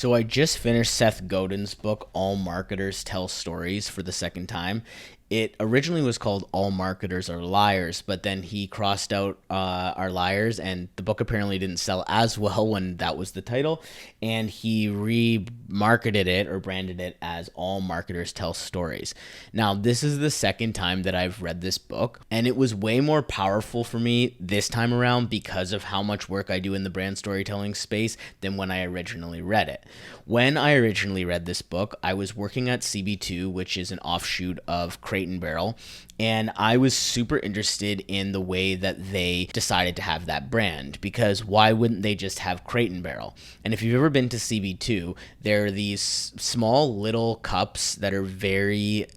So I just finished Seth Godin's book, All Marketers Tell Stories, for the second time. It originally was called All Marketers Are Liars, but then he crossed out Are Liars, and the book apparently didn't sell as well when that was the title, and he remarketed it or branded it as All Marketers Tell Stories. Now, this is the second time that I've read this book, and it was way more powerful for me this time around because of how much work I do in the brand storytelling space than when I originally read it. When I originally read this book, I was working at CB2, which is an offshoot of Crate and Barrel, and I was super interested in the way that they decided to have that brand, because why wouldn't they just have Crate and Barrel? And if you've ever been to CB2, there are these small little cups that are very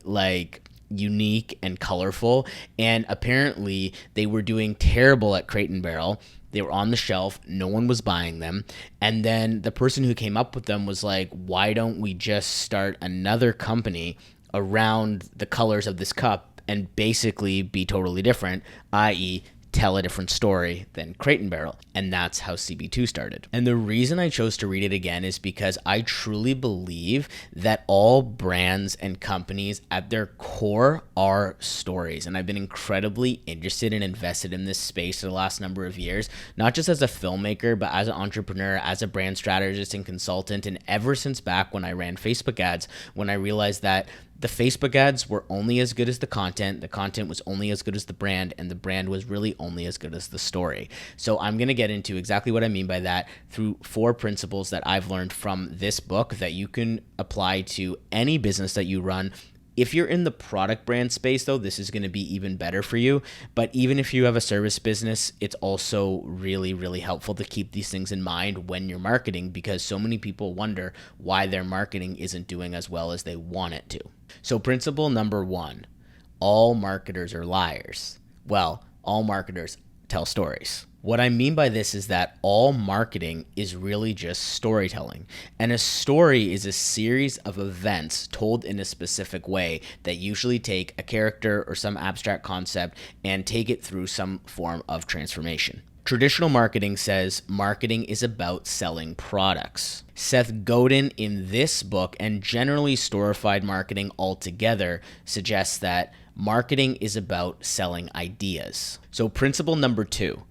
unique and colorful, and apparently they were doing terrible at Crate and Barrel. They were on the shelf, no one was buying them, and then the person who came up with them was like, why don't we just start another company around the colors of this cup and basically be totally different, i.e., tell a different story than Crate and Barrel. And that's how CB2 started. And the reason I chose to read it again is because I truly believe that all brands and companies at their core are stories. And I've been incredibly interested and invested in this space for the last number of years, not just as a filmmaker, but as an entrepreneur, as a brand strategist and consultant. And ever since back when I ran Facebook ads, when I realized that the Facebook ads were only as good as the content was only as good as the brand, and the brand was really only as good as the story. So I'm going to get into exactly what I mean by that through 4 principles that I've learned from this book that you can apply to any business that you run. If you're in the product brand space, though, this is going to be even better for you. But even if you have a service business, it's also really, really helpful to keep these things in mind when you're marketing, because so many people wonder why their marketing isn't doing as well as they want it to. So principle number 1, all marketers are liars. Well, all marketers tell stories. What I mean by this is that all marketing is really just storytelling. And a story is a series of events told in a specific way that usually take a character or some abstract concept and take it through some form of transformation. Traditional marketing says marketing is about selling products. Seth Godin in this book, and generally storified marketing altogether, suggests that marketing is about selling ideas. So principle number 2.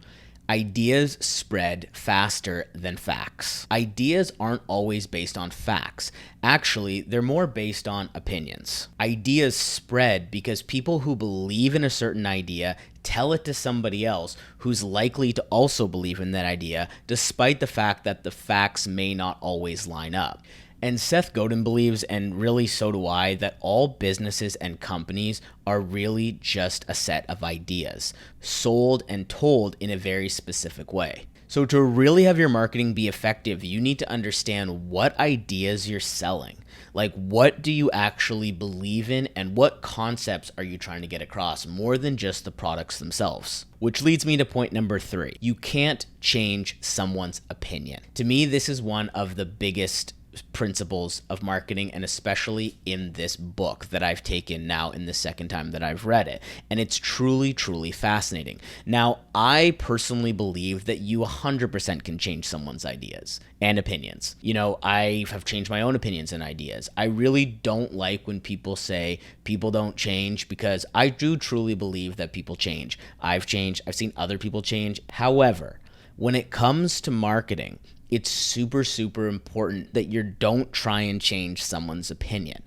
Ideas spread faster than facts. Ideas aren't always based on facts. Actually, they're more based on opinions. Ideas spread because people who believe in a certain idea tell it to somebody else who's likely to also believe in that idea, despite the fact that the facts may not always line up. And Seth Godin believes, and really so do I, that all businesses and companies are really just a set of ideas, sold and told in a very specific way. So to really have your marketing be effective, you need to understand what ideas you're selling. Like, what do you actually believe in, and what concepts are you trying to get across, more than just the products themselves? Which leads me to point number 3. You can't change someone's opinion. To me, this is one of the biggest principles of marketing, and especially in this book that I've taken now in the second time that I've read it. And it's truly, truly fascinating. Now, I personally believe that you 100% can change someone's ideas and opinions. You know, I have changed my own opinions and ideas. I really don't like when people say people don't change, because I do truly believe that people change. I've changed. I've seen other people change. However, when it comes to marketing, it's super, super important that you don't try and change someone's opinion.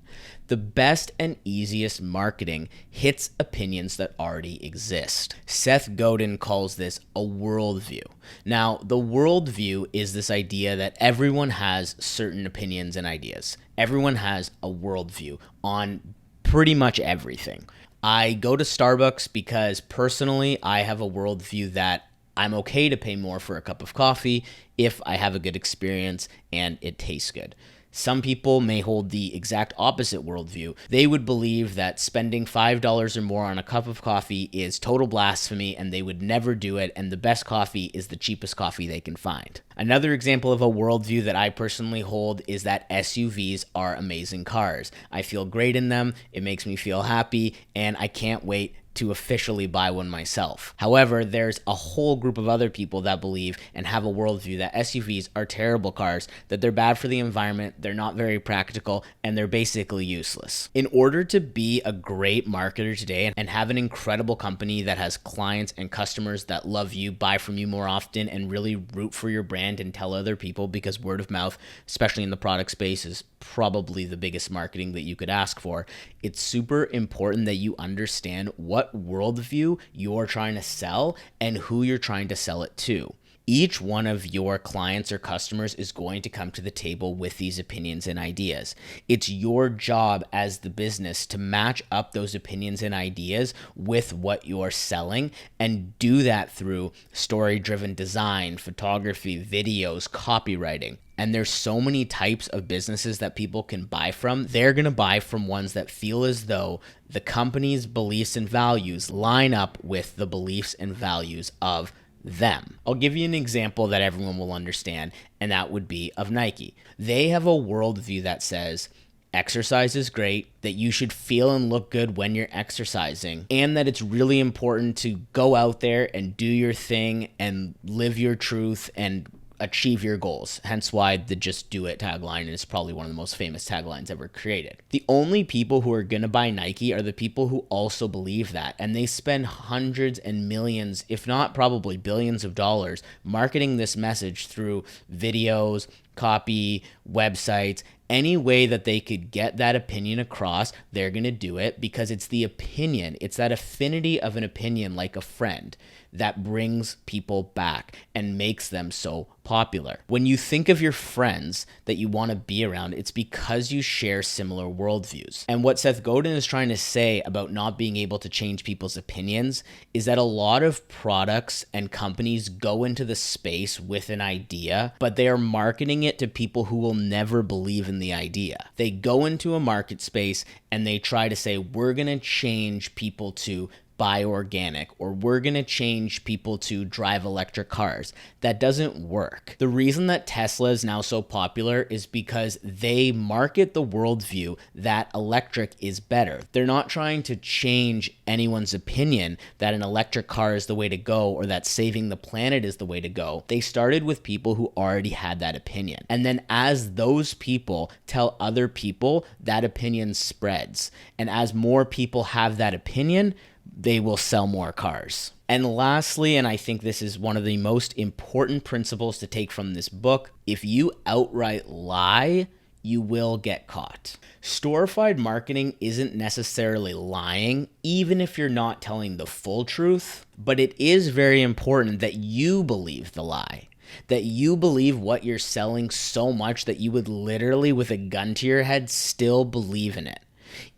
The best and easiest marketing hits opinions that already exist. Seth Godin calls this a worldview. Now, the worldview is this idea that everyone has certain opinions and ideas. Everyone has a worldview on pretty much everything. I go to Starbucks because personally I have a worldview that I'm okay to pay more for a cup of coffee if I have a good experience and it tastes good. Some people may hold the exact opposite worldview. They would believe that spending $5 or more on a cup of coffee is total blasphemy and they would never do it, and the best coffee is the cheapest coffee they can find. Another example of a worldview that I personally hold is that SUVs are amazing cars. I feel great in them, it makes me feel happy, and I can't wait to officially buy one myself. However, there's a whole group of other people that believe and have a worldview that SUVs are terrible cars, that they're bad for the environment, they're not very practical, and they're basically useless. In order to be a great marketer today and have an incredible company that has clients and customers that love you, buy from you more often, and really root for your brand and tell other people, because word of mouth, especially in the product space, is probably the biggest marketing that you could ask for. It's super important that you understand what worldview you're trying to sell and who you're trying to sell it to. Each one of your clients or customers is going to come to the table with these opinions and ideas. It's your job as the business to match up those opinions and ideas with what you're selling, and do that through story-driven design, photography, videos, copywriting. And there's so many types of businesses that people can buy from. They're going to buy from ones that feel as though the company's beliefs and values line up with the beliefs and values of them. I'll give you an example that everyone will understand, and that would be of Nike. They have a worldview that says exercise is great, that you should feel and look good when you're exercising, and that it's really important to go out there and do your thing and live your truth and achieve your goals. Hence why the Just Do It tagline is probably one of the most famous taglines ever created. The only people who are going to buy Nike are the people who also believe that, and they spend hundreds and millions, if not probably billions of dollars, marketing this message through videos, copy, websites. Any way that they could get that opinion across, they're going to do it, because it's the opinion. It's that affinity of an opinion, like a friend, that brings people back and makes them so popular. When you think of your friends that you want to be around, it's because you share similar worldviews. And what Seth Godin is trying to say about not being able to change people's opinions is that a lot of products and companies go into the space with an idea, but they are marketing it to people who will never believe in the idea. They go into a market space and they try to say, we're going to change people to buy organic, or we're going to change people to drive electric cars. That doesn't work. The reason that Tesla is now so popular is because they market the worldview that electric is better. They're not trying to change anyone's opinion that an electric car is the way to go, or that saving the planet is the way to go. They started with people who already had that opinion. And then as those people tell other people, that opinion spreads. And as more people have that opinion, they will sell more cars. And lastly, and I think this is one of the most important principles to take from this book, if you outright lie, you will get caught. Storified marketing isn't necessarily lying, even if you're not telling the full truth, but it is very important that you believe the lie. That you believe what you're selling so much that you would literally, with a gun to your head, still believe in it,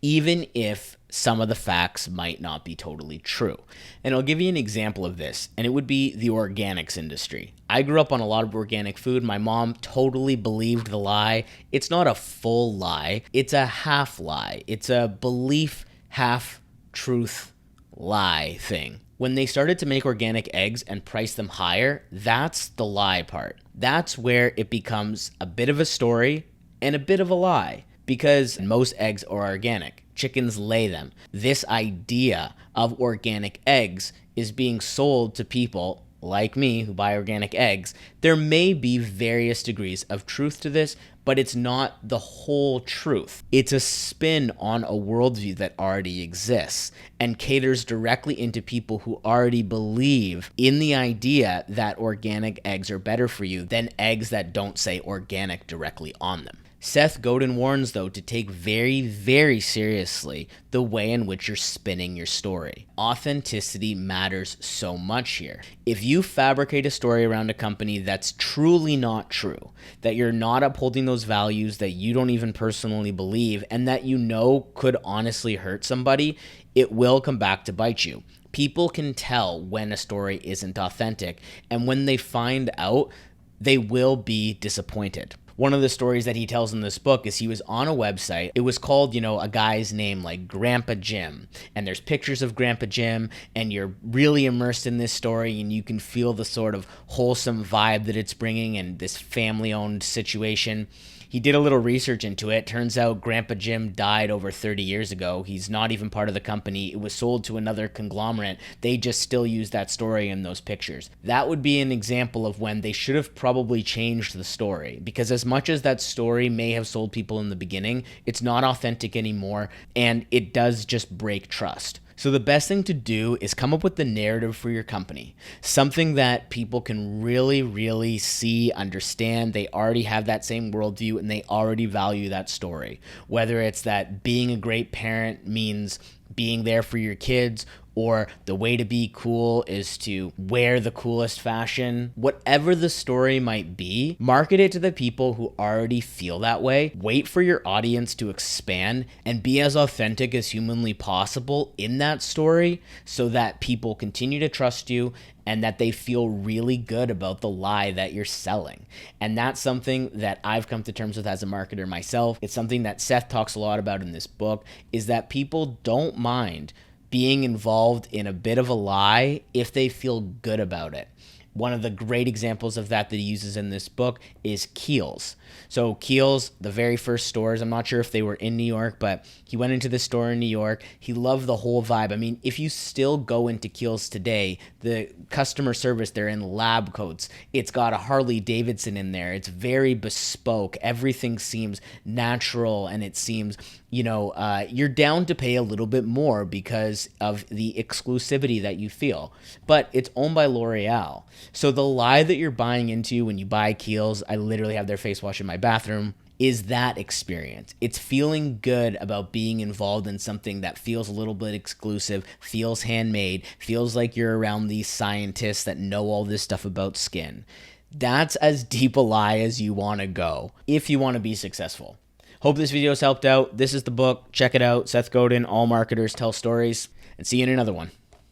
even if some of the facts might not be totally true. And I'll give you an example of this, and it would be the organics industry. I grew up on a lot of organic food. My mom totally believed the lie. It's not a full lie. It's a half lie. It's a belief, half truth lie thing. When they started to make organic eggs and price them higher, that's the lie part. That's where it becomes a bit of a story and a bit of a lie, because most eggs are organic. Chickens lay them. This idea of organic eggs is being sold to people like me who buy organic eggs. There may be various degrees of truth to this, but it's not the whole truth. It's a spin on a worldview that already exists and caters directly into people who already believe in the idea that organic eggs are better for you than eggs that don't say organic directly on them. Seth Godin warns, though, to take very, very seriously the way in which you're spinning your story. Authenticity matters so much here. If you fabricate a story around a company that's truly not true, that you're not upholding those values that you don't even personally believe, and that you know could honestly hurt somebody, it will come back to bite you. People can tell when a story isn't authentic, and when they find out, they will be disappointed. One of the stories that he tells in this book is he was on a website. It was called, a guy's name like Grandpa Jim. And there's pictures of Grandpa Jim, and you're really immersed in this story, and you can feel the sort of wholesome vibe that it's bringing and this family-owned situation. He did a little research into it. Turns out Grandpa Jim died over 30 years ago. He's not even part of the company. It was sold to another conglomerate. They just still use that story in those pictures. That would be an example of when they should have probably changed the story, because as much as that story may have sold people in the beginning, it's not authentic anymore, and it does just break trust. So the best thing to do is come up with the narrative for your company, something that people can really, really see, understand. They already have that same worldview and they already value that story. Whether it's that being a great parent means being there for your kids, or the way to be cool is to wear the coolest fashion. Whatever the story might be, market it to the people who already feel that way. Wait for your audience to expand and be as authentic as humanly possible in that story so that people continue to trust you and that they feel really good about the lie that you're selling. And that's something that I've come to terms with as a marketer myself. It's something that Seth talks a lot about in this book, is that people don't mind being involved in a bit of a lie if they feel good about it. One of the great examples of that he uses in this book is Kiehl's. So Kiehl's, the very first stores, I'm not sure if they were in New York, but he went into the store in New York. He loved the whole vibe. I mean, if you still go into Kiehl's today, the customer service, they're in lab coats. It's got a Harley Davidson in there. It's very bespoke. Everything seems natural, and it seems, you're down to pay a little bit more because of the exclusivity that you feel. But it's owned by L'Oreal. So the lie that you're buying into when you buy Kiehl's, I literally have their face wash in my bathroom, is that experience. It's feeling good about being involved in something that feels a little bit exclusive, feels handmade, feels like you're around these scientists that know all this stuff about skin. That's as deep a lie as you want to go if you want to be successful. Hope this video has helped out. This is the book. Check it out. Seth Godin, All Marketers Tell Stories. And see you in another one.